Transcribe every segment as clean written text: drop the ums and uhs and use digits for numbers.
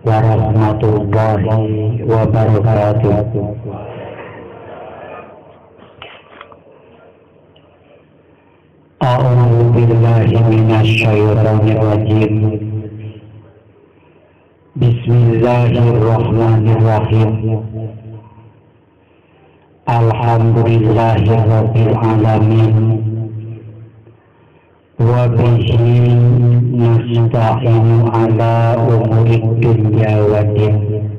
warahmatullahi wabarakatuh. A'udzu billahi minasy syaithanir rajim. Bismillahirrahmanirrahim. Alhamdulillahirabbil alamin. Wa bihi nasta'inu ala umurid dunya waddin.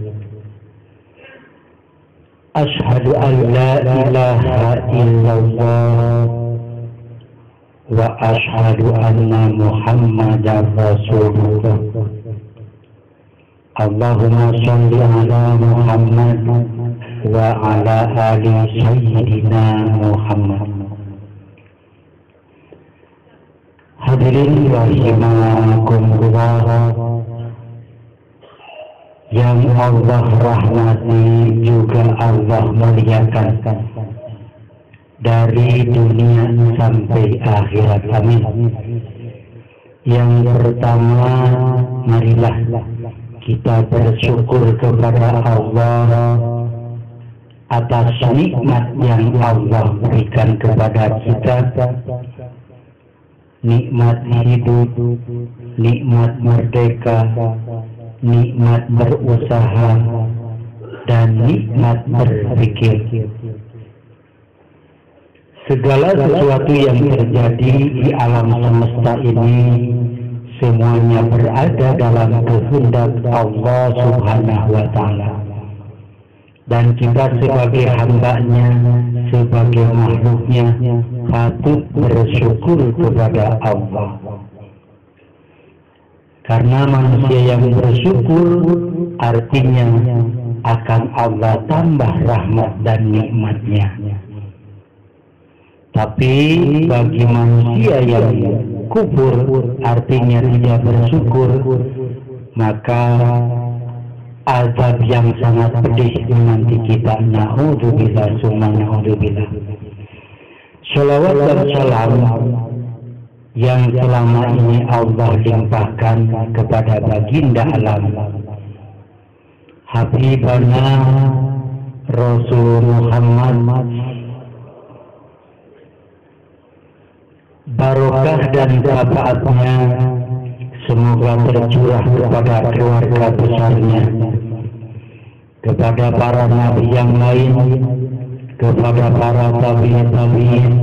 Asyhadu an la ilaha illallah wa asyhadu anna Muhammadar Rasulullah. Allahumma shalli ala Muhammad wa ala ali sayyidina Muhammad. Hadirin rahimakumullah yang Allah rahmati juga Allah muliakan dari dunia sampai akhirat. Amin. Yang pertama, marilah kita bersyukur kepada Allah atas nikmat yang Allah berikan kepada kita. Nikmat hidup, nikmat merdeka, nikmat berusaha, dan nikmat berpikir. Segala sesuatu yang terjadi di alam semesta ini semuanya berada dalam kehendak Allah Subhanahu wa Ta'ala. Dan kita sebagai hamba-Nya, sebagai makhluknya, patut bersyukur kepada Allah. Karena manusia yang bersyukur artinya akan Allah tambah rahmat dan nikmat-Nya. Tapi bagi manusia yang kufur artinya tidak bersyukur, maka azab yang sangat pedih menanti kita. Na'udzubillah summa na'udzubillah. Shalawat dan salam yang selama ini Allah limpahkan kepada baginda alam Habibana Rasul Muhammad, barokah dan syafaatnya semoga tercurah kepada keluarga besarnya, kepada para nabi yang lain, kepada para tabi'in,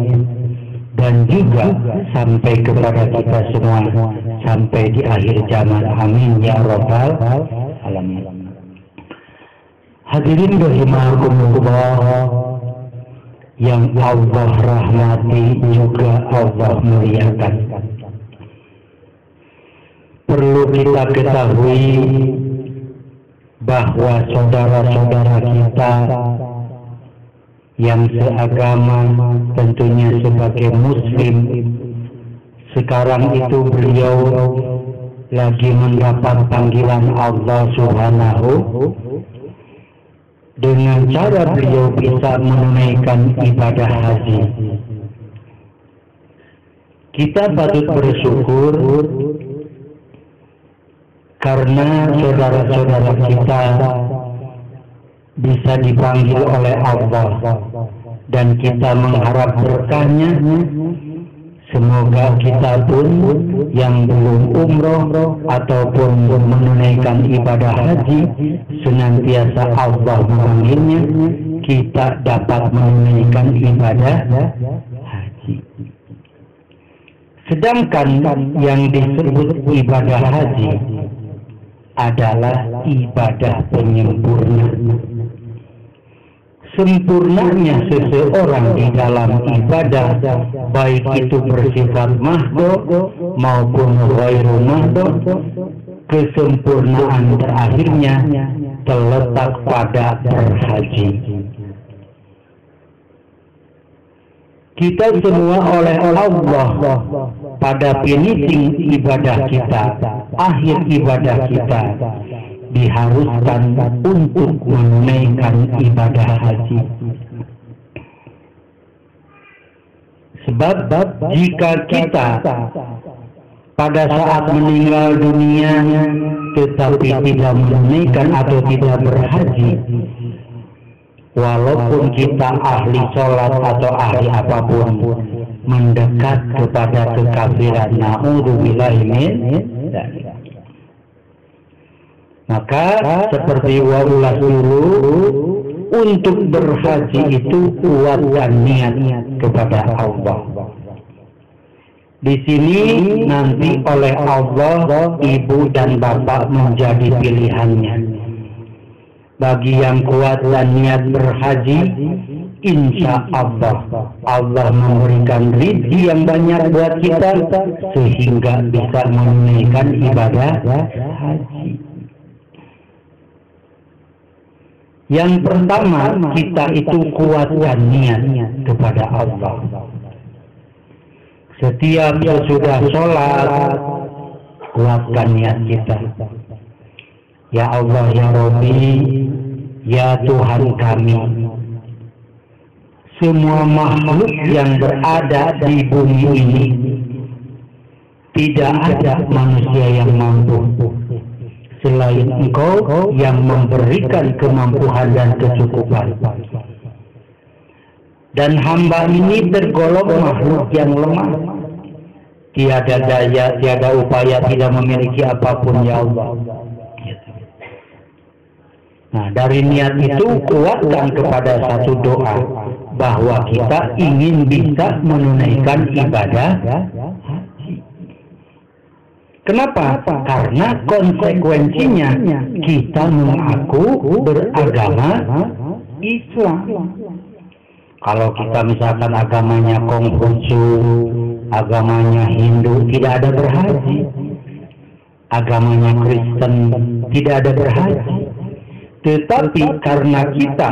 dan juga sampai kepada kita semua sampai di akhir zaman. Amin ya rabbal alamin. Hadirin rahimakumullah yang Allah rahmati juga Allah muliakan. Perlu kita ketahui bahwa saudara-saudara kita yang seagama, tentunya sebagai muslim, sekarang itu beliau lagi mendapat panggilan Allah Subhanahu dengan cara beliau bisa menunaikan ibadah haji. Kita patut bersyukur karena saudara-saudara kita bisa dipanggil oleh Allah dan kita mengharap berkahnya. Semoga kita pun yang belum umroh ataupun menunaikan ibadah haji, senantiasa Allah memanggilnya, kita dapat menunaikan ibadah haji. Sedangkan yang disebut ibadah haji adalah ibadah penyempurna. Sempurnanya seseorang di dalam ibadah, baik itu bersifat mahdo maupun ghairu mahdo, kesempurnaan terakhirnya terletak pada berhaji. Kita semua oleh Allah pada finishing ibadah kita, akhir ibadah kita, diharuskan untuk menunaikan ibadah haji. Sebab jika kita pada saat meninggal dunia tetapi tidak menunaikan atau tidak berhaji, walaupun kita ahli sholat atau ahli apapun, mendekat kepada kekafiran, na'udzubillahi min dzalik. Maka seperti waulah dulu, untuk berhaji itu kuatkan niat kepada Allah. Di sini nanti oleh Allah ibu dan bapak menjadi pilihannya. Bagi yang kuat dan niat berhaji, insya Allah Allah memberikan rezeki yang banyak buat kita sehingga bisa menunaikan ibadah haji. Yang pertama, kita itu kuatkan niat kepada Allah. Setiap sesudah sholat, kuatkan niat kita. Ya Allah, ya Rabbi, ya Tuhan kami, semua makhluk yang berada di bumi ini, tidak ada manusia yang mampu selain Engkau yang memberikan kemampuan dan kecukupan. Dan hamba ini tergolong makhluk yang lemah, tiada daya, tiada upaya, tidak memiliki apapun, ya Allah. Nah, dari niat itu kuatkan kepada satu doa bahwa kita ingin bisa menunaikan ibadah. Kenapa? Karena konsekuensinya kita mengaku beragama Islam. Kalau kita misalkan agamanya Konghucu, agamanya Hindu, tidak ada berhaji. Agamanya Kristen, tidak ada berhaji. Tetapi karena kita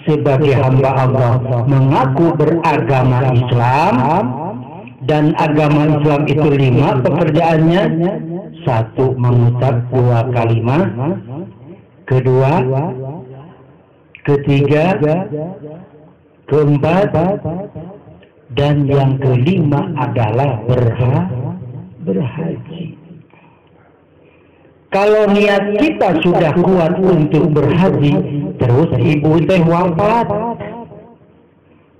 sebagai hamba Allah mengaku beragama Islam, dan agama Islam itu 5 pekerjaannya. 1, mengucap 2 kalimat. Kedua, ketiga, keempat, dan yang kelima adalah berhaji. Kalau niat kita sudah kuat untuk berhaji, terus ibu teh wafat,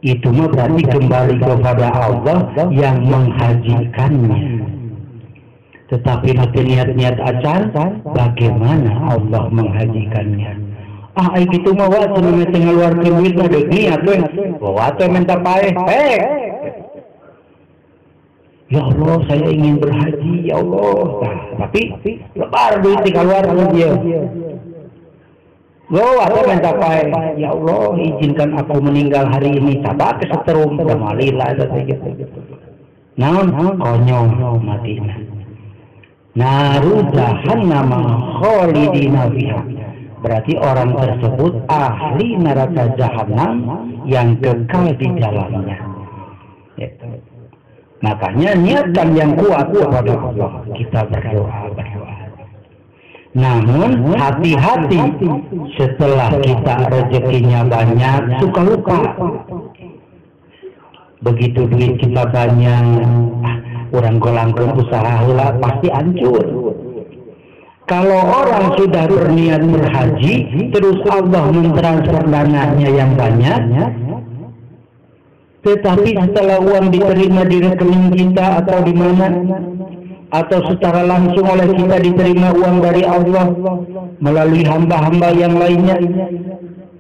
itu mah berarti kembali kepada Allah yang menghajikannya. Tetapi nanti niat-niat acan, bagaimana Allah menghajikannya? Itu mah waktu nanti ngeluarkan duit ada niat weh, waktu minta paeh, ya Allah saya ingin berhaji, ya Allah. Tapi lebar duit keluar dia. Atau minta paeh, ya Allah izinkan aku meninggal hari ini, coba kesetrum, damalilah gitu. Naon konyol matinya. Naru jahannam khalidina fiha. Berarti orang tersebut ahli neraka jahanam yang kekal di dalamnya. Makanya niatkan yang kuat kepada Allah. Kita berdoa. Namun hati-hati, setelah kita rezekinya banyak suka lupa. Begitu duit kita banyak, orang golangkeun usaha heula pasti hancur. Kalau orang sudah berniat berhaji, terus Allah mentransfer dananya yang banyak, tetapi setelah uang diterima di rekening kita atau di mana, atau secara langsung oleh kita diterima uang dari Allah melalui hamba-hamba yang lainnya,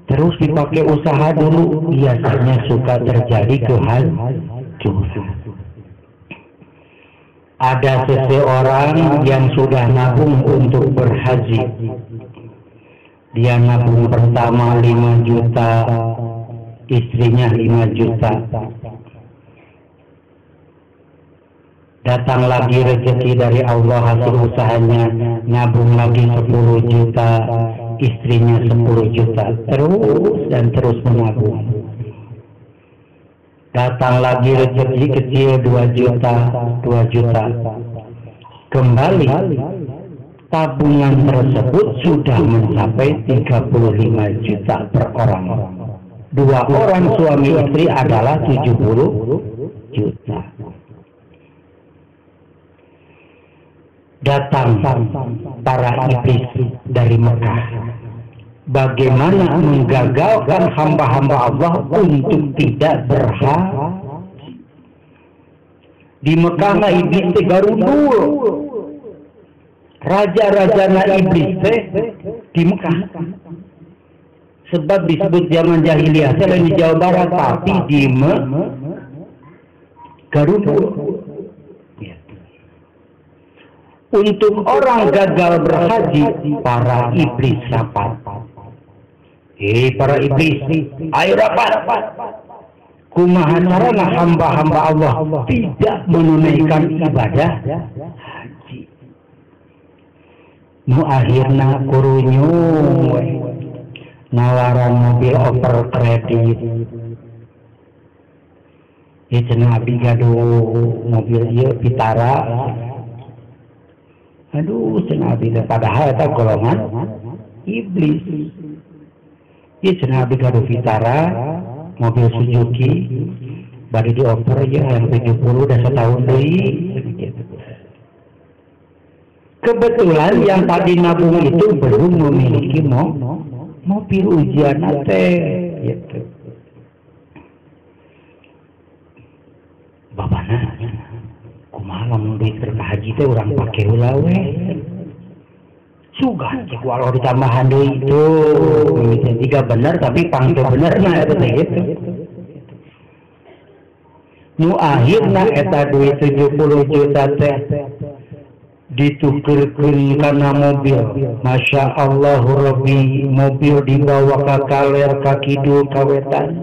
terus dipakai usaha dulu, biasanya suka terjadi kehancuran. Ada seseorang yang sudah nabung untuk berhaji. Dia nabung pertama 5 juta, istrinya 5 juta. Datang lagi rezeki dari Allah hasil usahanya, nabung lagi 10 juta, istrinya 10 juta. Terus dan terus menabung. Datang lagi rezeki kecil 2 juta. Kembali tabungan tersebut sudah mencapai 35 juta per orang. 2 orang suami istri adalah 70 juta. datang para iblis dari Mekah. Bagaimana menggagalkan hamba-hamba Allah untuk tidak berhaji. Di Mekah na iblis teh garundul. Raja-raja na iblis teh di Mekah. Sebab disebut zaman jahiliyah selain di Jawa Barat, tapi di garundul. Untuk orang gagal berhaji, para iblis rapat. Para iblis, ayo rapat. Kumaha carana hamba-hamba Allah tidak menunaikan ibadah haji. Nu akhirna kurunyung nawaran mobil over kredit. Ieu cenah abdi gaduh mobil ieu Vitara. Aduh, cenah abdi padahal eta golongan iblis. Ieu cenah abdi gaduh Vitara, mobil Suzuki, bari dioper aja yang 70 udah setahun deui. Kebetulan yang tadi nabung itu belum memiliki mobil ujian teh gitu. Babana kumaha lamun duit keur haji teh urang pake heula we. Sugan cek walau ditambahan deui itu. Jika benar tapi pangke benerna eta teh gitu. Nu akhirna eta duit 70 juta teh ditukerkeun kana mobil. Masya Allah Rabbi, mobil dibawa ke kaler ka kidul kawetan.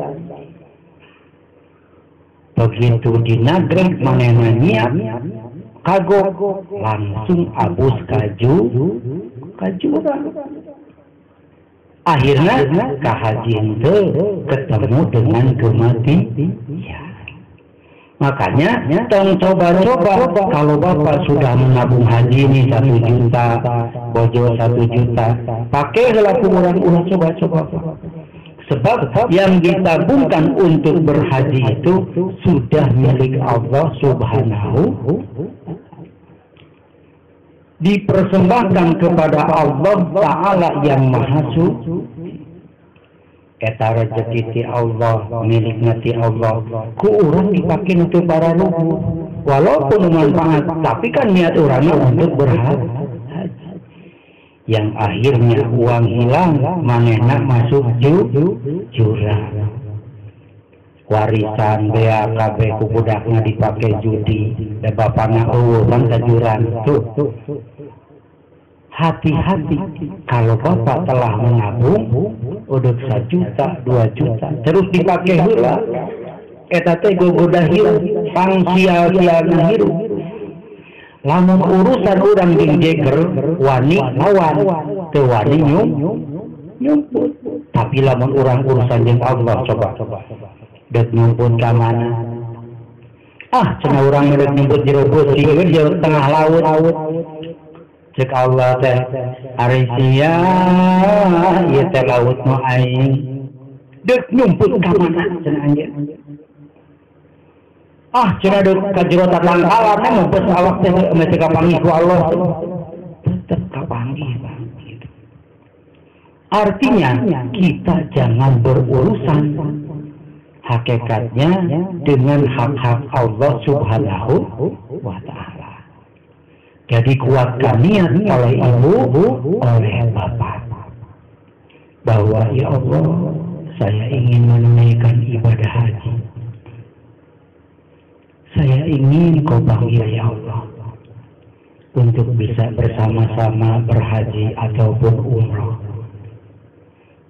Begitu dinagreg manehna nyiap kagok langsung abus kajuran. Akhirnya kahajin teh ketemu dengan kematian. Makanya tolong coba-coba kalau Bapak sudah menabung haji ini 1 juta, bojo 1 juta, pakai heula kurang coba-coba. Sebab yang ditabungkan untuk berhaji itu sudah milik Allah Subhanahu, dipersembahkan kepada Allah Ta'ala yang Maha Suci. Eta rezeki ti Allah, milikna ti Allah. Ku urang dipake untuk para luhur. Walaupun manfaat, tapi kan niat urangnya untuk berhaji. Yang akhirnya uang hilang, manehna masuk jurang. Warisan bea kabeh ku budakna dipake judi, da bapana eueuh kan ka jurang. Tuh. Hati-hati kalau Bapak telah menabung udah 1 juta, 2 juta, terus dipakai heula. Eta teh gogoda hirup, pangsial-sialna hirup. Lamun urusan urang jeung jeger, wani lawan, teu wani nyumput. Tapi lamun urang urusan jeung Allah coba. Dek nyumput ka mana? Cenah urang rek nyumput jero beusi jeung tengah laut. Cek Allah teh ari sia ieu teh laut nu aing. Dek nyumput ka mana cenah anjeun. Cenah dek ka jero tatangkalan teh ngumpet awak teh mesti kapanggih ku Allah. Tetep kapanggih gitu. Artinya kita jangan berurusan hakikatnya dengan hak-hak Allah Subhanahu wa Ta'ala. Jadi kuatkan niat oleh ibu, oleh bapak, bahwa ya Allah, saya ingin menunaikan ibadah haji. Saya ingin kau panggil ya Allah untuk bisa bersama-sama berhaji ataupun umroh.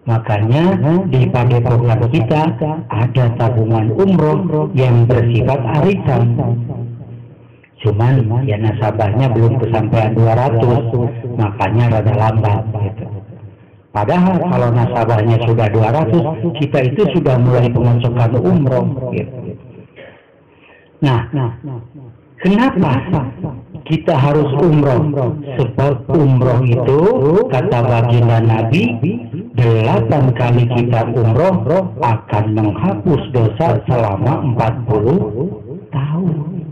Makanya di padepokan kita ada tabungan umroh yang bersifat arisan. Cuman ya nasabahnya belum kesampaian 200, makanya rada lambat gitu. Padahal kalau nasabahnya sudah 200, kita itu sudah mulai pemasukan umroh gitu. Nah, kenapa kita harus umroh? Sebab umroh itu kata baginda Nabi, 8 kali kita umroh akan menghapus dosa selama 40 tahun.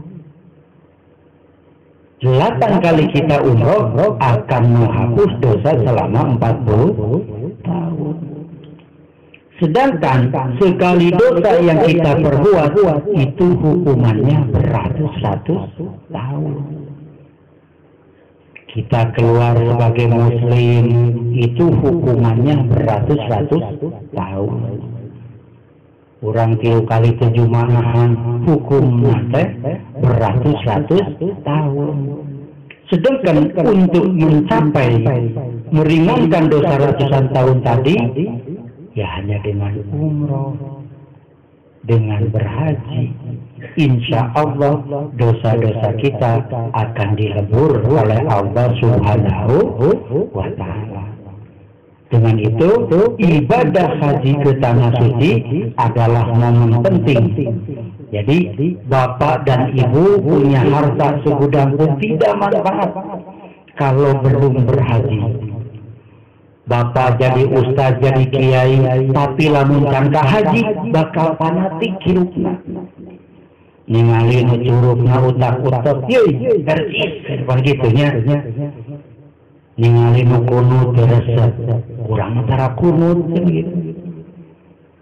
8 kali kita umroh akan menghapus dosa selama 40 tahun. Sedangkan sekali dosa yang kita perbuat itu hukumannya beratus-ratus tahun. Kita keluar sebagai muslim itu hukumannya beratus-ratus tahun. Orang 3 kali 7 manahan hukumnya beratus-ratus tahun. Sedangkan untuk mencapai meringankan dosa ratusan tahun tadi, ya hanya dengan umroh, dengan berhaji, insya Allah dosa-dosa kita akan dilebur oleh Allah Subhanahu wa Ta'ala. Dengan itu, ibadah haji ke tanah suci adalah momen penting. Jadi, bapak dan ibu punya harta segudang pun tidak manfaat kalau belum berhaji. Bapak jadi ustaz, jadi kiai, tapi lamun cangka haji bakal fanatik hirupna. Ningali nu curugna utak-utak, yeuy, percis, begitunya. Ningali nu kunut resep, urang antara kunut gitu.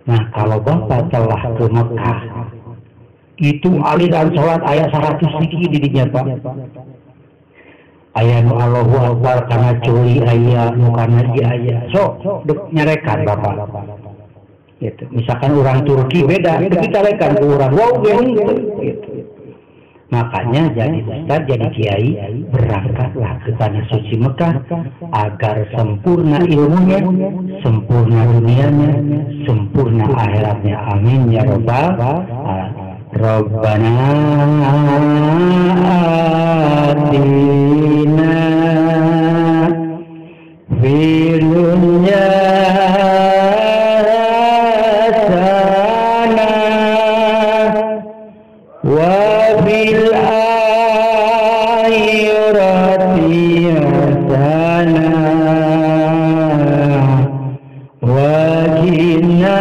Nah, kalau bapak telah ke Mekah, itu aliran sholat ayat 100 sedikit didinya Pak. Ayat nu Allahu Akbar karena curi ayat nu karena ayat. So, nyarekan bapak. Gitu. Misalkan orang Turki beda, kita lekan ke orang wow gitu. Makanya jadi ustaz, jadi kiai, berangkatlah ke tanah suci Mekah agar sempurna ilmunya, sempurna dunianya, sempurna akhiratnya. Amin ya rabbal alamin. Rabbana atina fid dunya hasanah wa fil akhirati hasanah wa qina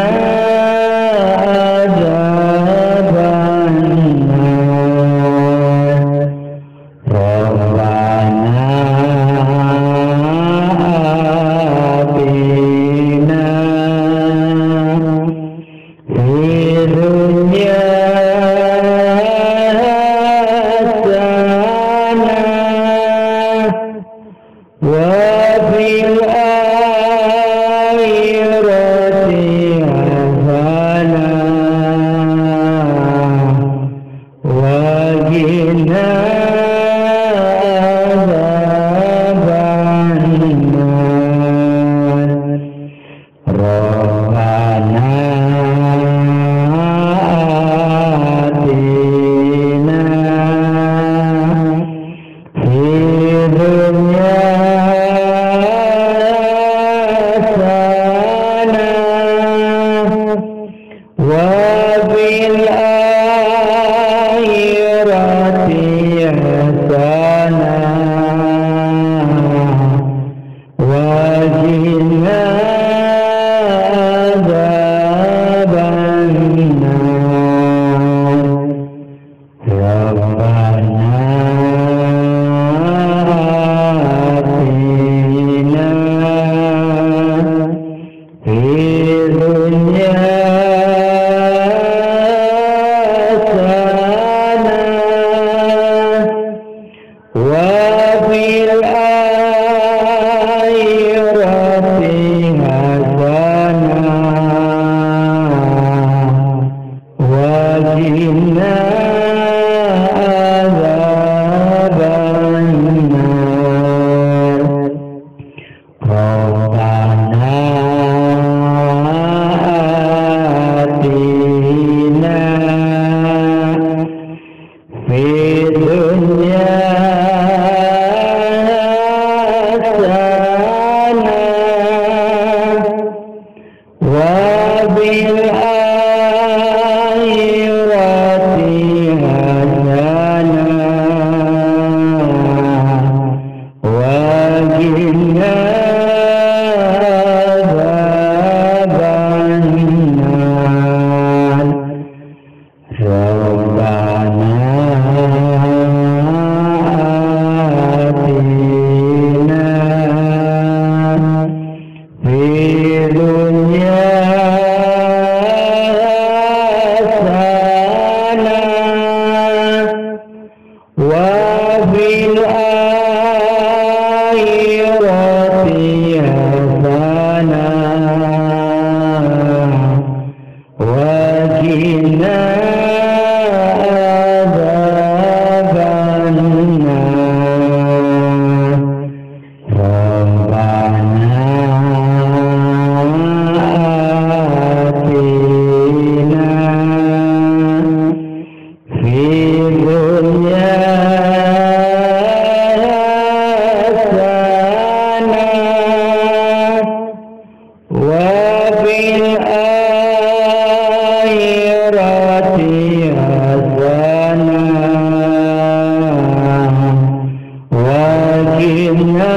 qina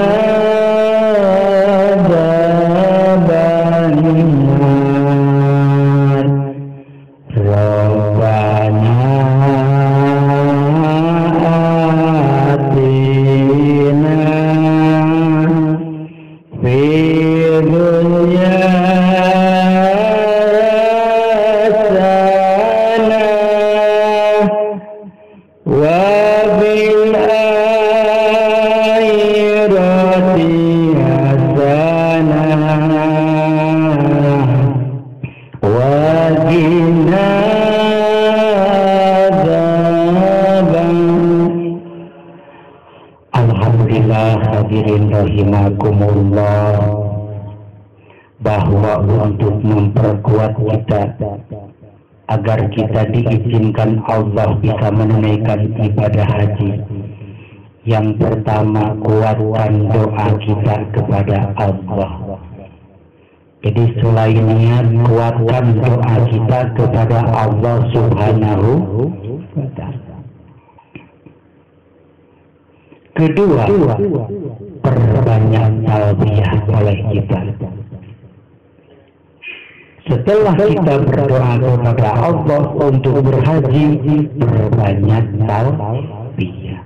adzabannar. Rabbana atina fid dunya rahimakumullah, bahwa untuk memperkuat kita agar kita diizinkan Allah bisa menunaikan ibadah haji, yang pertama kuatkan doa kita kepada Allah. Jadi selain niat, kuatkan doa kita kepada Allah Subhanahu wa ta'ala. Kedua, perbanyak talbiyah oleh kita. Setelah kita berdoa kepada Allah untuk berhaji, perbanyak talbiyah.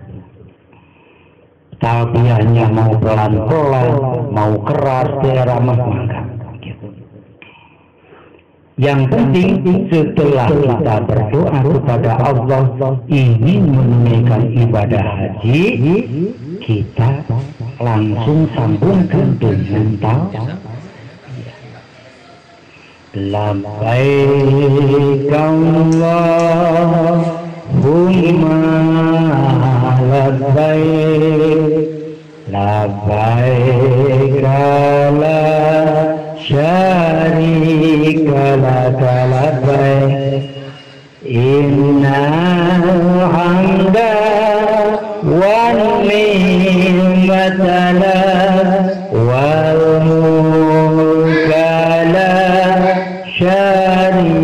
Talbiyahnya mau pelan-pelan, mau keras, ceramah, maka. Yang penting setelah kita berdoa kepada Allah ingin menunaikan ibadah haji, kita langsung sambungkan dengan talbiyah. Labbaik Allahumma labbaik, labbaik la syarika laka labbaik, innal hamda wan ni'mata lak wal mulka la syarika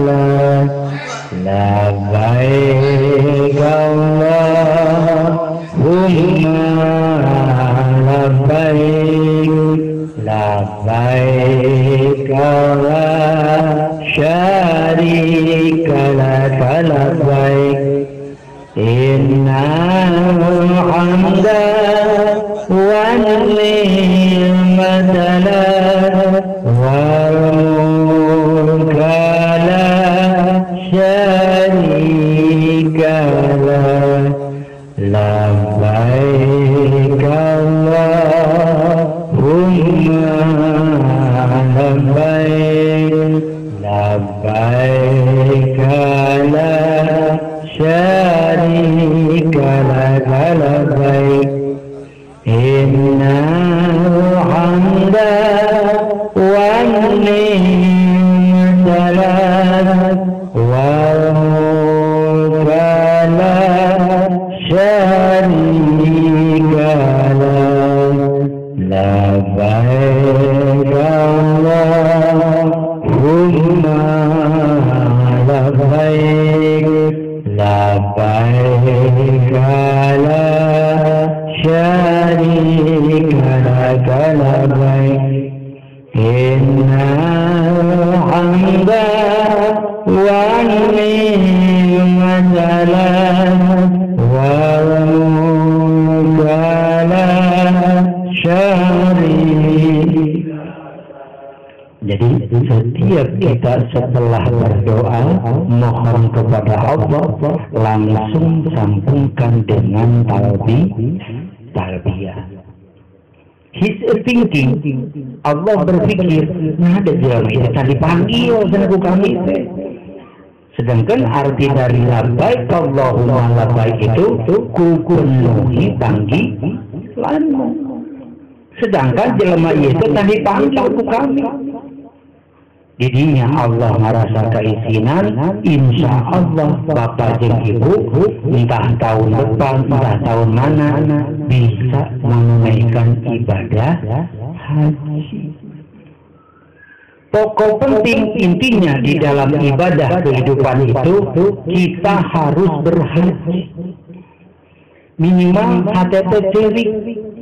lak, labbaik Allahumma labbaik, labbaik la syarika laka labbaik, innal hamda wan ni'mata lak wal mulka la syarika lak, labbaik Allahumma labbaik, labbaik la syarika laka labbaik, innal hamda wan ni'mata lak wal mulka la syarika lak, labbaik Allahumma labbaik, labbaik la syarika laka labbaik, innal hamda wan ni'mata lak wal mulka la syarika. Jadi setiap kita setelah berdoa mohon kepada Allah langsung sambungkan dengan talbiyah. His thinking, Allah berpikir, nah ada jelema itu tadi panggil dengan kami. Sedangkan arti dari labbaik Allahumma labbaik itu kupenuhi panggilan. Sedangkan jelema itu tadi panggil kami. Didinya Allah merasa keizinan, insya Allah Bapak jeung Ibu entah tahun depan, entah tahun mana bisa menunaikan ibadah haji. Pokok penting intinya di dalam ibadah kehidupan itu kita harus berhaji. minimal hati cerik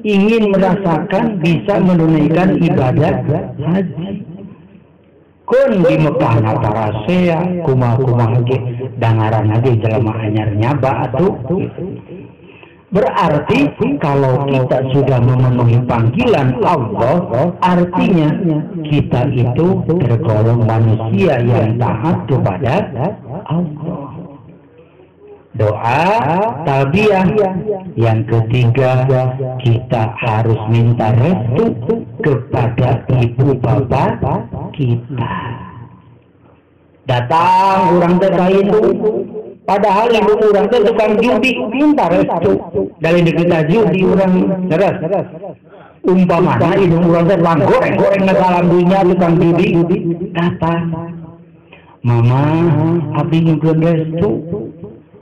ingin merasakan bisa menunaikan ibadah haji. Kun di Mekah natara sea kumaha ge dangaran ge jelema anyar nyaba atuh. Berarti kalau kita sudah memenuhi panggilan Allah, artinya kita itu tergolong manusia yang taat kepada Allah. Doa talbiyah. Yang ketiga, kita harus minta restu kepada ibu bapak kita. Datang orang terkait itu, padahal ibu orang itu tukang judi, minta restu. Dari kita judi orang terus. Umpamanya ibu orang itu goreng salam dunia tukang judi, datang. Mama, abdi nyugun restu.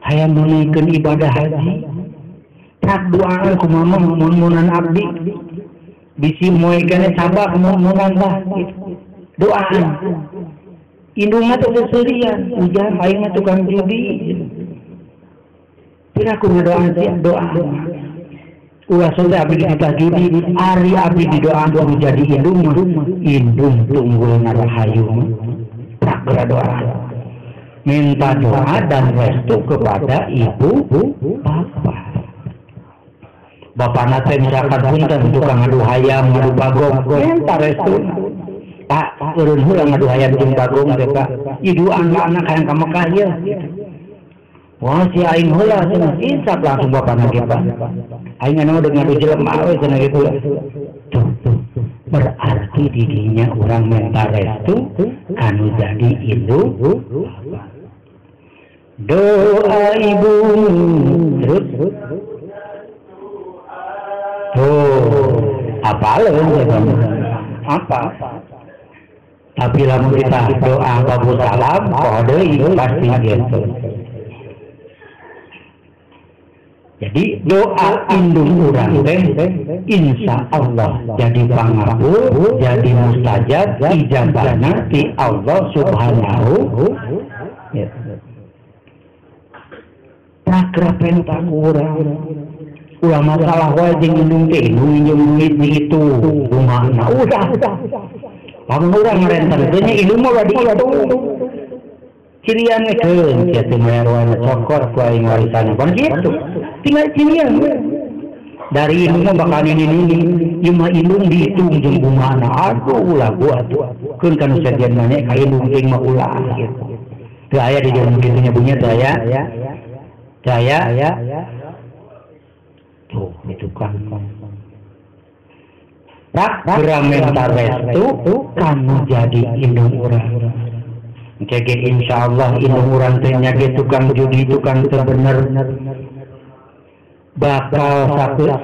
Hayang menaikkan ibadah haji. Tak doaan ku mama mun-munan abdi. Bisi moekeun sabak mun-munan tah. Doaan. Indung mah teu seserian, ujar aing mah tukang judi. Pira ku ngadoaan sia doa. Ulah soleh abdi kita judi, ari abdi di doa kudu jadi indung mah. Indung tunggulna rahayu. Tak doa. Minta doa dan restu kepada ibu bapak. Bapak nate misalkan punten tukang ngadu hayam, ngadu bagong, minta restu. Pak, urun heula ngadu hayam jeung bagong teh Pak. Idu anak hayang ka Mekah ieu. Wah, si aing heula cenah insap langsung bapak nage Pak. Aing anu deung ngadu jelema we cenah kitu. Tuh. Berarti dirinya orang minta restu kanu jadi induk. Doa ibu terus apa apa tapi lamun kita doa bagus salam kode pasti gitu. Jadi doa indung urang teh insya Allah jadi pangabul, jadi mustajab, ijabahna ti Allah subhanahu. Prakrapen tak urang. Ulah masalah wae jeung indung teh, minjem duit itu, rumahna udah. Lamun urang ngarenten teh indung mah di itu. Cirian keun kitu mah arwana cokor ku aing warisan. Pan kitu. Tinggal cirian. Dari indung mah bakal ini ieu mah indung dihitung jeung bungana. Aduh ulah gua atuh. Keun kana sajian mah ka indung teh mah ulah kitu. Teu aya di jeung kitu nya bunyi teh aya. Daya tuh itu kan rak minta restu kamu jadi indung urang. Jadi insyaallah indung urang teh nya ge tukang judi, tukang teu bener bakal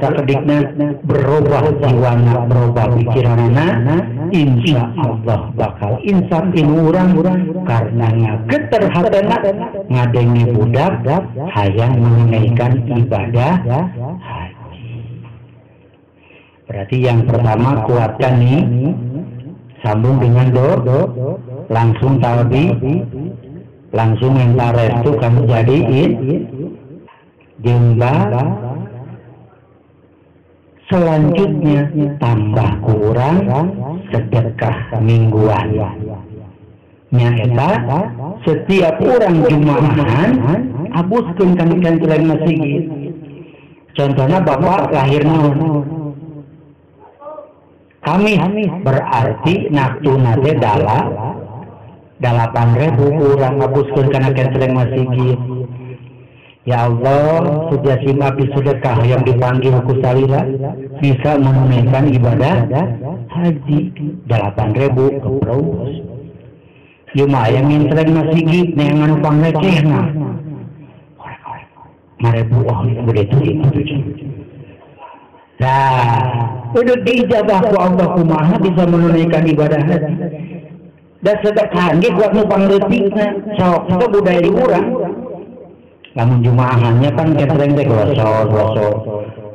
sakedikna berubah jiwana, berubah pikiranna, insyaallah bakal insaf indung urang karena ngageter hatena ngadengi budak hayang menunaikan ibadah haji. Berarti yang pertama kuatkan nih, sambung dengan do, langsung talbi, langsung minta restu kamu jadiin jembah. Selanjutnya tambah kurang sedekah mingguan. Nyaeta setiap orang jumaahan abuskeun kana selain masjid. Contohnya bapak lahir naon? Kamis berarti naktuna teh 8.000 urang abuskeun kana selain masjid. Ya Allah, sujud abdi sedekah yang dipanggil ku salira bisa menunaikan ibadah haji 8.000 keprous. Lumayan ngintren masjid neangan pangrecehna. Marebu oh begitu itu. Nah, udah diijabah ku Allah kumaha bisa menunaikan ibadah haji. Dan sedekah ge buat nu pangleutikna sok itu budaya di urang. Lamun jumaahannya kan ketreng teh gosok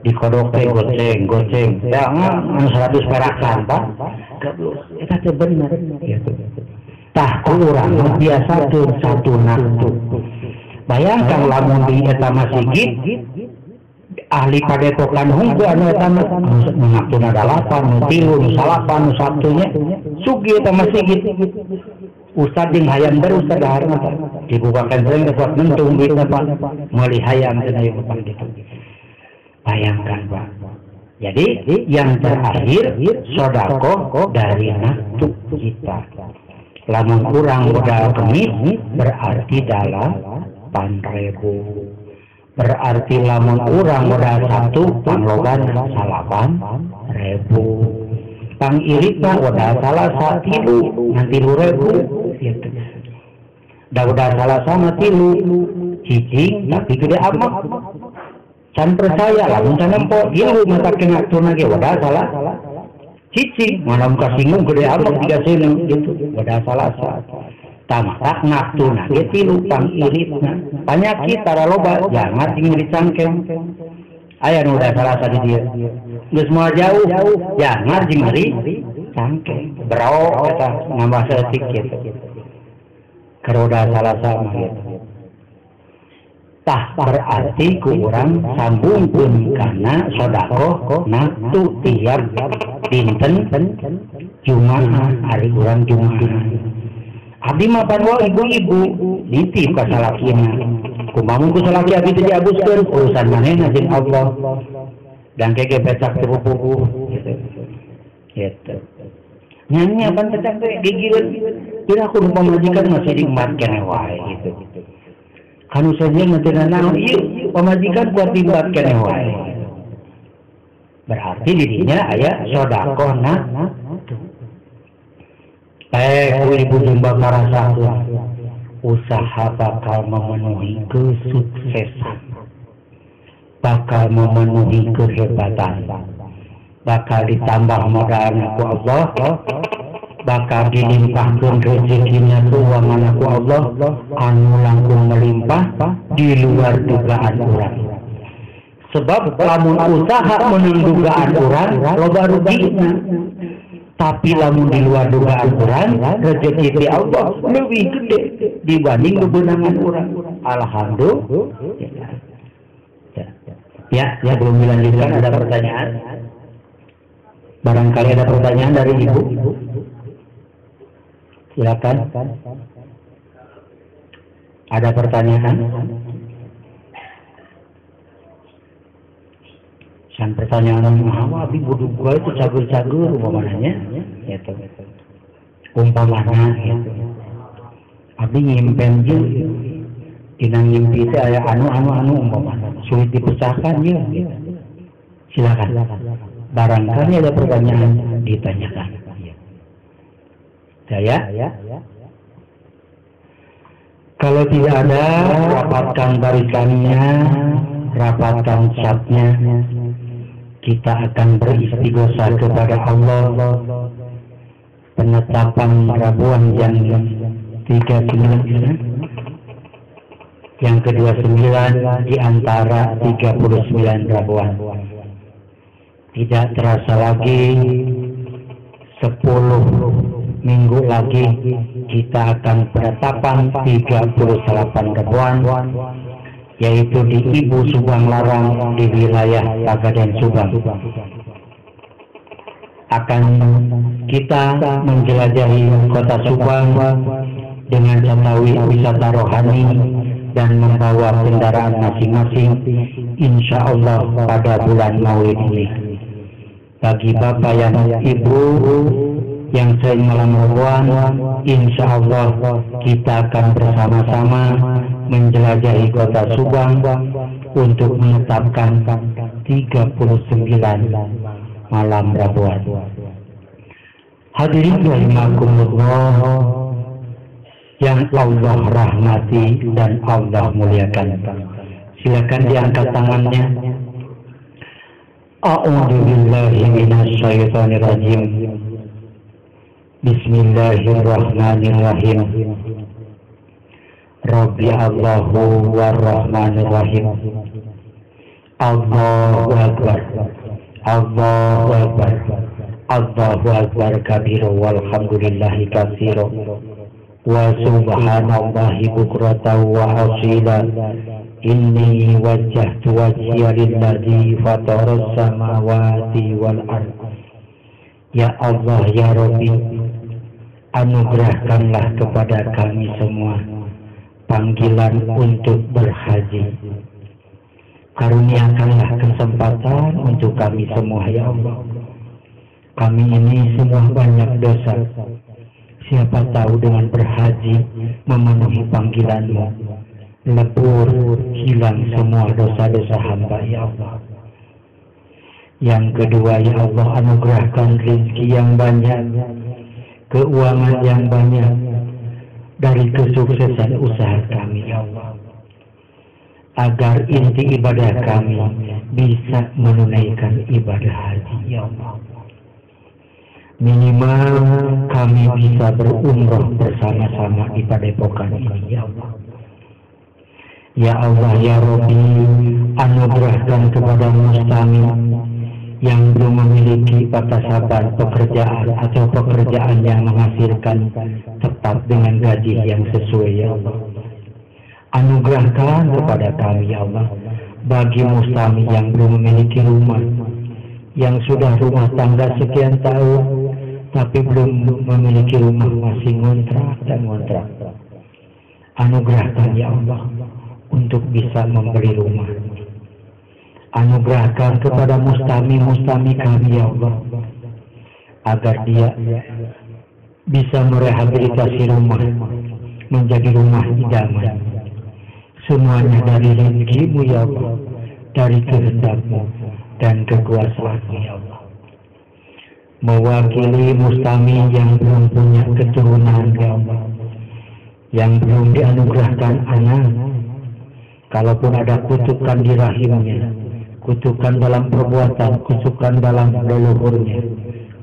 dikodok teh goceng anu 100 perakan Pak goblok eta teh bener gitu. Tah urang biasa teu satu naktu. Bayangkan lamun di eta masjid ahli padepokan hungkul anu eta mengaktuna 8, 3, 8, 1 sugih eta masih gitu. Ustad jeung hayam baru Ustad harna dibukakan sering dapat mentung kita Pak meuli hayam cenah ieu Pak gitu. Bayangkan Pak. Jadi yang terakhir sedekah dari nafsu kita. Lamun kurang modal kemis berarti 8.000. Berarti lamun kurang modal 1 pangloban 8.000. Pang iritna modal salah 1 nanti 3.000 gitu. Da udah salah sama 3 cicing tapi gede amat. Can percaya lamun can nempo ieu mata kena tuna ge wadah salah cicing mana muka singgung gede amat 3 seuneu gitu wadah salah tamah ngaktuna ge 3 pang iritna panyakit tara loba jangan tinggal dicangkeng aya nu udah salah di dieu geus moal jauh jangan jeung ngeri cangkeng berao eta nambah seutik kitu karoda salah sama gitu tah berarti kurang sambungkeun kana sedekah nafsu tiap dinten Jumaah hari urang Jumaah. Abdi mah panwa ibu-ibu nitip ka salakina. Kumaha ku salaki abdi teh diabuskeun urusan manehna jeung Allah. Dan keke becak pupuh gitu. Gitu. Nyanyi apa becak teh digireun. Kira aku pamajikan masih dimatkeun wae gitu. Kanu saja nanti naon ieu pamajikan kuat dibatkeun wae. Berarti dirinya aya sedekah nafsu. Ibu jumba karasakeun usaha bakal memenuhi kesuksesan, bakal memenuhi kehebatan, bakal ditambah modalna ku Allah, bakal dilimpahkan rezekinya keuangan ku Allah anu langkung melimpah di luar dugaan urang. Sebab lamun usaha meunang dugaan urang loba rugina. Tapi lamun di luar dugaan urang rezeki ti Allah lebih gede dibanding kebenangan urang. Alhamdulillah. Ya, belum dilanjutkan ada pertanyaan. Barangkali ada pertanyaan dari Ibu. Silakan. Ada pertanyaan? San pertanyaan mah abi buduk gua itu cagur-cagur umpamanya gitu. Umpamana gitu. Abi nyimpen je dina ngimpi teh aya anu umpamana sulit dipecahkan je gitu. Silakan. Barangkali ada pertanyaan ditanyakan. Saya kalau tidak ada rapatkan barisannya, rapatkan catnya. Kita akan beristighosah kepada Allah penetapan Rabuan yang 39 yang ke-29 di antara 39 Rabuan. Tidak terasa lagi 10 minggu lagi kita akan penetapan 38 Rabuan, yaitu di Ibu Subang Larang di wilayah Pagaden Subang. Akan kita menjelajahi kota Subang dengan catawi wisata rohani dan membawa kendaraan masing-masing, insya Allah pada bulan Maulid ini. Bagi Bapak yang Ibu yang sering malam Rabuan, insya Allah kita akan bersama-sama menjelajahi kota Subang untuk menetapkan 39 malam Rabuan. Hadirin rahimakumullah yang Allah rahmati dan Allah muliakan. Silakan diangkat tangannya. A'udzu billahi minasy syaithanir rajim. Bismillahirrahmanirrahim. Rabbi Allahu warrahmanir rahim. Allahu akbar. Allahu akbar. Allahu akbar kabiru walhamdulillahi katsiru. Wa subhanallahi bukratan wa asila. Inni wajjahtu wajhiya lilladzi fataras samawati wal ardh. Ya Allah, ya Rabbi, anugerahkanlah kepada kami semua panggilan untuk berhaji. Karuniakanlah kesempatan untuk kami semua, ya Allah. Kami ini semua banyak dosa. Siapa tahu dengan berhaji memenuhi panggilan-Mu, lebur, hilang semua dosa-dosa hamba, ya Allah. Yang kedua, ya Allah, anugerahkan rezeki yang banyak, keuangan yang banyak dari kesuksesan usaha kami, ya Allah. Agar inti ibadah kami bisa menunaikan ibadah haji, ya Allah. Minimal kami bisa berumrah bersama-sama di padepokan ini, ya Allah. Ya Allah, ya Rabbi, anugerahkan kepada mustami yang belum memiliki batasan pekerjaan atau pekerjaan yang menghasilkan tetap dengan gaji yang sesuai, ya Allah. Anugerahkan kepada kami, ya Allah. Bagi mustami yang belum memiliki rumah, yang sudah rumah tangga sekian tahun tapi belum memiliki rumah, masih ngontrak dan ngontrak, anugerahkan, ya Allah, untuk bisa membeli rumah. Anugerahkan kepada mustami kami, ya Allah, agar dia bisa merehabilitasi rumah menjadi rumah idaman. Semuanya dari rezeki-Mu, ya Allah, dari kehendak-Mu dan kekuasaan-Mu, ya Allah. Mewakili mustami yang belum punya keturunan, ya Allah, yang belum dianugerahkan anak, kalaupun ada kutukan di rahimnya, kutukan dalam perbuatan, kutukan dalam leluhurnya,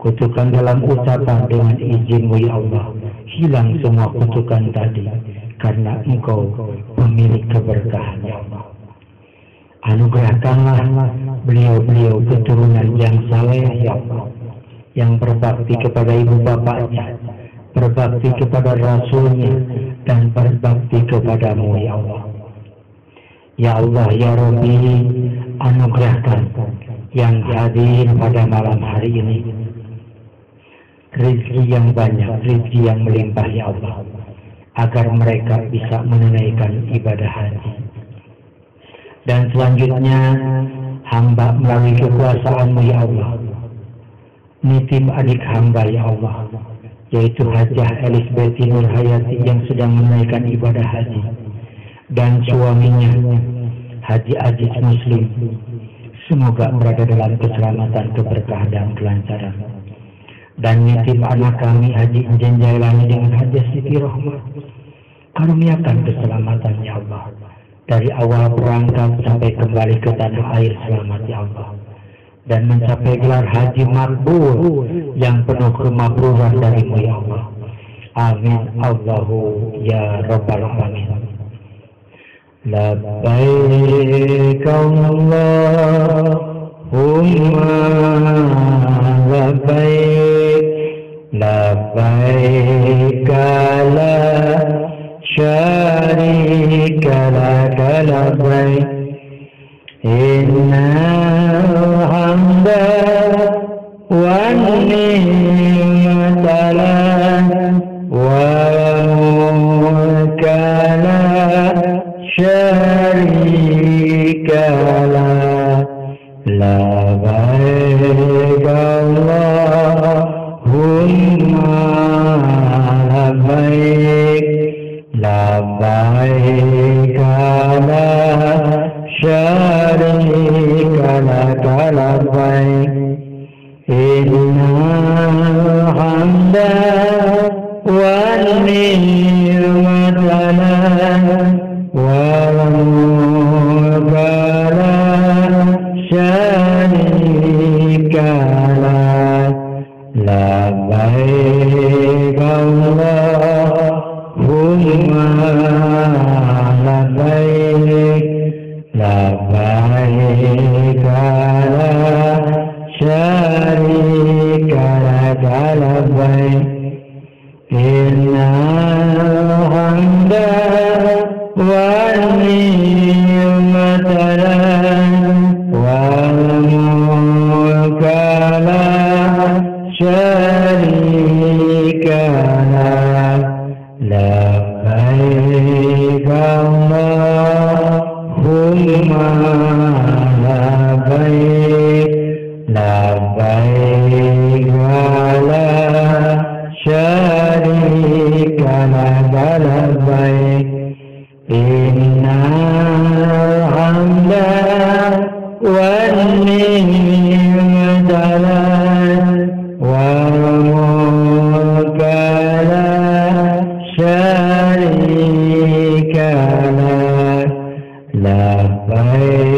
kutukan dalam ucapan, dengan izin-Mu, ya Allah, hilang semua kutukan tadi, karena Engkau pemilik keberkahan, ya Allah. Anugerahkanlah beliau-beliau keturunan yang saleh, ya Allah, yang berbakti kepada ibu bapaknya, berbakti kepada Rasulnya, dan berbakti kepada-Mu, ya Allah. Ya Allah, ya Rabbi, anugerahkan yang hadir pada malam hari ini rezeki yang banyak, rezeki yang melimpah, ya Allah, agar mereka bisa menunaikan ibadah haji. Dan selanjutnya, hamba melalui kekuasaan-Mu, ya Allah, nitip adik hamba, ya Allah, yaitu Hajah Elisabeth Nur Hayati yang sedang menunaikan ibadah haji, dan suaminya Haji Aziz Muslim, semoga berada dalam keselamatan, keberkahan, dan kelancaran. Dan nitip anak kami Haji Injen Jailani dengan Hajah Siti Rohmah, karuniakan keselamatan, ya Allah, dari awal berangkat sampai kembali ke tanah air selamat, ya Allah, dan mencapai gelar haji makbul yang penuh kemakburan dari-Mu, ya Allah. Amin Allahu ya Rabbal Alamin. Labbaik Allahumma labbaik, labbaik la syarika laka labbaik, innal hamda wan ni'mata lak wal mulka la syarika lak, labbaik Allahumma labbaik, labbaik la syarika laka labbaik, innal hamda wan ni'mata lak wal mulka la syarika lak, labbaik Allahumma labbaik, labbaik la syarika laka labbaik, innal hamda wan ni'mata labbaik wa la syarika laka labbaik innal hamda wan ni'mata lak wal mulka la syarika lak labbaik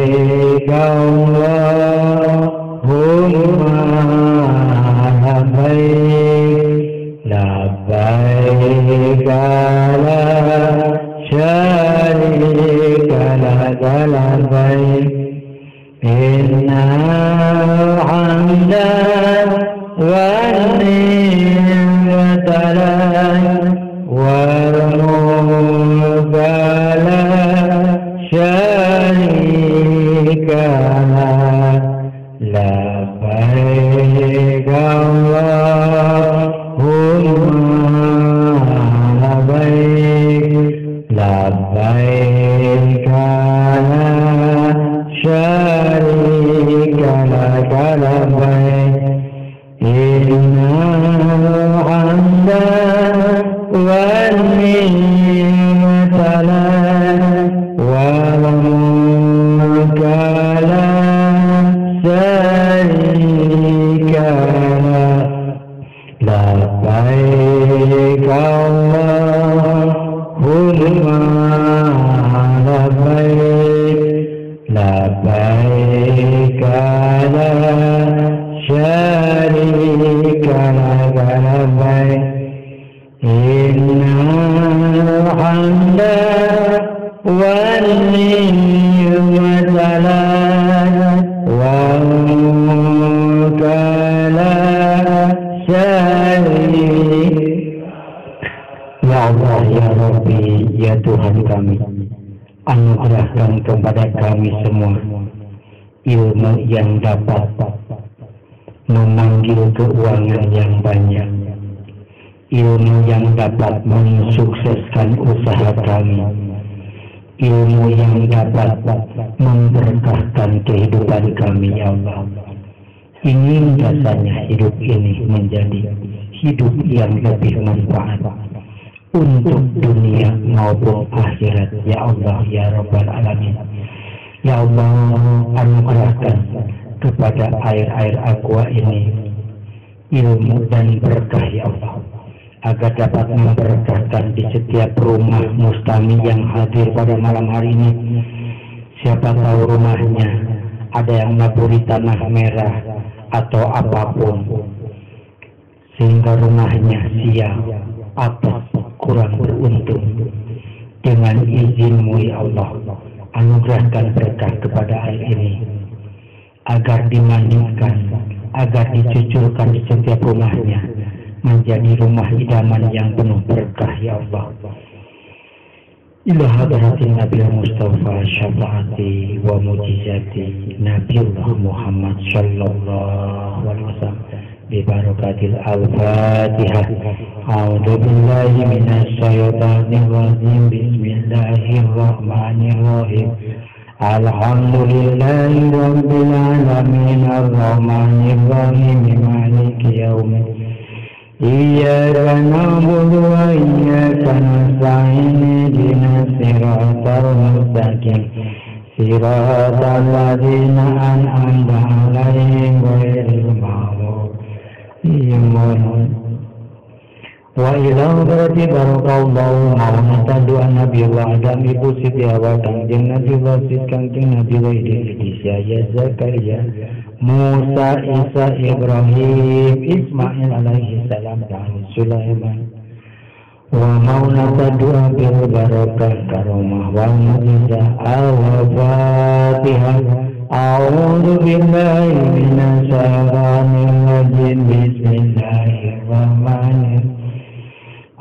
labbaik labbaik la syarika laka labbaik innal hamda wan ni'mata lak wal mulka la syarika lak labbaik Allahumma labbaik labbaik la syarika laka labbaik innal hamda wan ni'mata lak wal mulka la syarika lak labbaik Allahumma labbaik labbaik la syarika laka labbaik innal hamda wan ni'mata lak wal mulka la syarika. Ya Allah, ya Rabbi, ya Tuhan kami, anugerahkan kepada kami semua ilmu yang dapat memanggil keuangan yang banyak, ilmu yang dapat mensukseskan usaha kami, ilmu yang dapat memberkahkan kehidupan kami, ya Allah. Ingin rasanya hidup ini menjadi hidup yang lebih manfaat untuk dunia maupun akhirat, ya Allah, ya Rabbal Alamin. Ya Allah, anugerahkan kepada air-air aqua ini ilmu dan berkah, ya Allah, agar dapat memberkahkan di setiap rumah mustami yang hadir pada malam hari ini. Siapa tahu rumahnya ada yang naburi tanah merah atau apapun, sehingga rumahnya sial atau kurang beruntung. Dengan izin-Mu, ya Allah, anugerahkan berkah kepada air ini, agar dimandikan, agar dicucurkan di setiap rumahnya, menjadi rumah idaman yang penuh berkah, ya Allah. Ila hadratin Nabi Mustafa syafaati wa mujizati Nabiullah Muhammad sallallahu alaihi wasallam bi barakatil al-Fatihah. A'udzu billahi minasy syaithanir rajim. Bismillahirrahmanirrahim. Alhamdulillahi rabbil alamin arrahmanir rahim maliki yaumiddin. Iyyaka na'budu wa iyyaka nasta'in ihdinas siratal mustaqim siratal ladzina an'amta 'alaihim ghairil maghdubi 'alaihim wa ila berarti barakallahu maulana doa Nabi wa Adam ibu Siti Hawa kangjeng Nabi wa kangjeng Nabi wa Idris ya Zakaria Musa Isa Ibrahim Ismail alaihi salam dan Sulaiman wa maulana doa bil barakah karomah wa mujizah al-Fatihah. A'udzu billahi minasy syaithanir rajim. Bismillahirrahmanirrahim.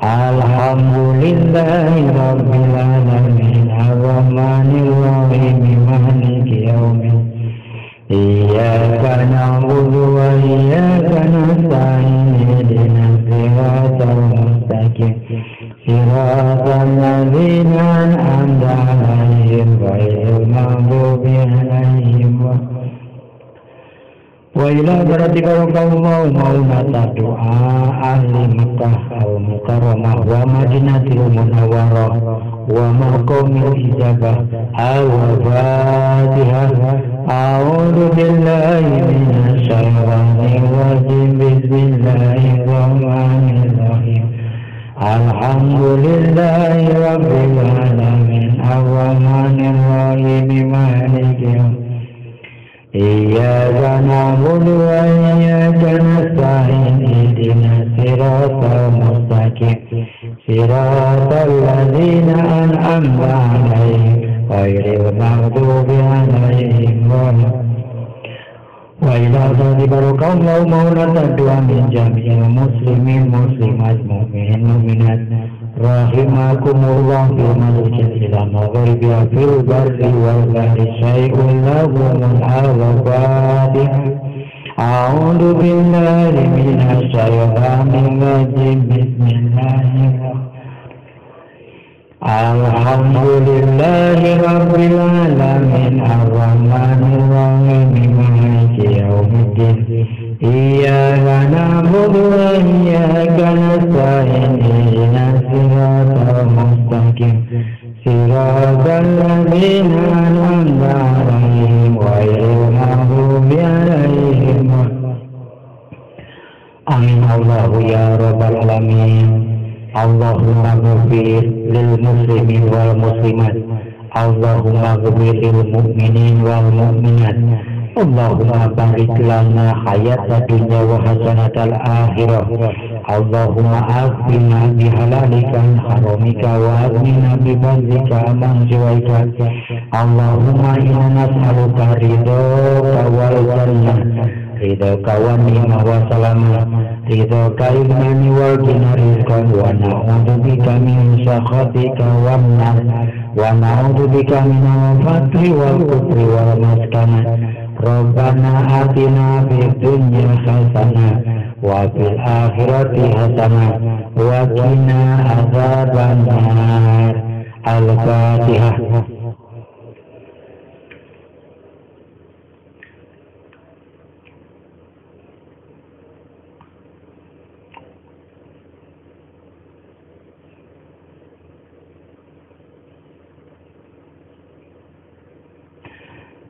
Alhamdulillahi rabbil alamin arrahmanir rahim maliki yaumiddin. Iyyaka na'budu wa iyyaka nasta'in ihdinas siratal mustaqim siratal ladzina an'amta 'alaihim ghairil maghdubi 'alaihim wa ila berarti kalau kamu mau nata doa ahli Mekah al-Mukarramah wa Madinatul Munawwarah wa maqamil ijabah al-Fatihah. A'udzu billahi minasy syaithanir rajim. Bismillahirrahmanirrahim. Alhamdulillahi rabbil alamin arrahmanir rahim maliki iyyaka na'budu wa iyyaka nasta'in ihdinas siratal mustaqim siratal ladzina an'amta 'alaihim ghairil maghdubi 'alaihim wa ila dzikrillahi maulana doa min jami'il muslimin muslimat mu'minin mu'minat rahimakumullah bil masjid ila maghribi fil barri wal bahri syai'un lahumul al-fatihah. A'udzu billahi minasy syaithanir rajim. Bismillahirrahmanirrahim. Alhamdulillahi rabbil alamin arrahmanir rahim maliki yaumiddin iyyaka na'budu wa iyyaka nasta'in ihdinas siratal mustaqim siratal ladzina an'amta 'alaihim ghairil maghdubi 'alaihim. Amin Allahu ya rabbal alamin. Allahumma ghfir lil muslimin wal muslimat. Allahumma ghfir lil mu'minin wal mu'minat. Allahumma barik lana hayata dunya wa hasanatal akhirah. Allahumma aghfirna bihalalika an haramika wa aghnina bi fadlika amman siwaika. Allahumma inna nas'aluka ridhaka wal jannah ridhaka wa ni'ma wa salama ridhaka imani wal gina rizqan wa na'udzubika min sakhatika wan nar wa na'udzubika min al-faqri wal kufri wal maskanat. Rabbana atina fid dunya hasanah wa fil akhirati hasanah wa qina adzabannar. Al-Fatihah.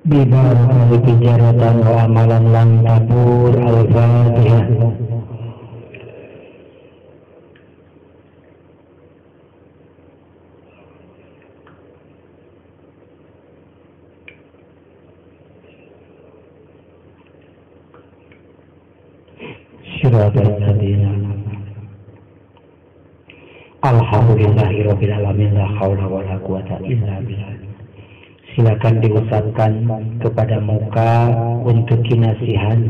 Bibarakati tijaratan wa amalan lam tabur. Al-Fatihah. Syiratal ladzina alhamdulillahi rabbil alamin la haula wala quwata illa billah. Silakan diucapkan kepada muka untuk kinasihan,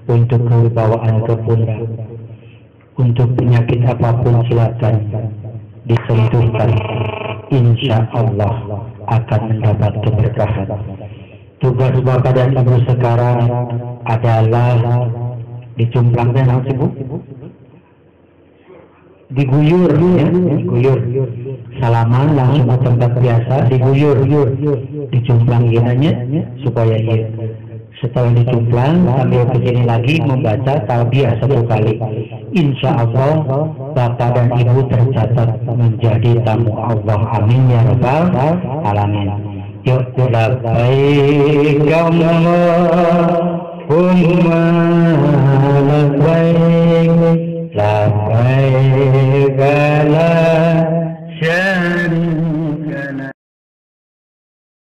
untuk kewibawaan ke pundak, untuk penyakit apapun silakan disentuhkan. Insya Allah akan mendapat keberkahan. Tugas bapak dan ibu sekarang adalah dicumplangkan harus ibu, diguyur ya, diguyur. Salaman langsung ke tempat biasa, diguyur, dicumplang ginanya supaya iya. Setelah dicumplang sambil kesini lagi membaca talbiyah 1 kali. Insya Allah bapak dan ibu tercatat menjadi tamu Allah. Amin ya rabbal alamin. Yuk labbaik Allahumma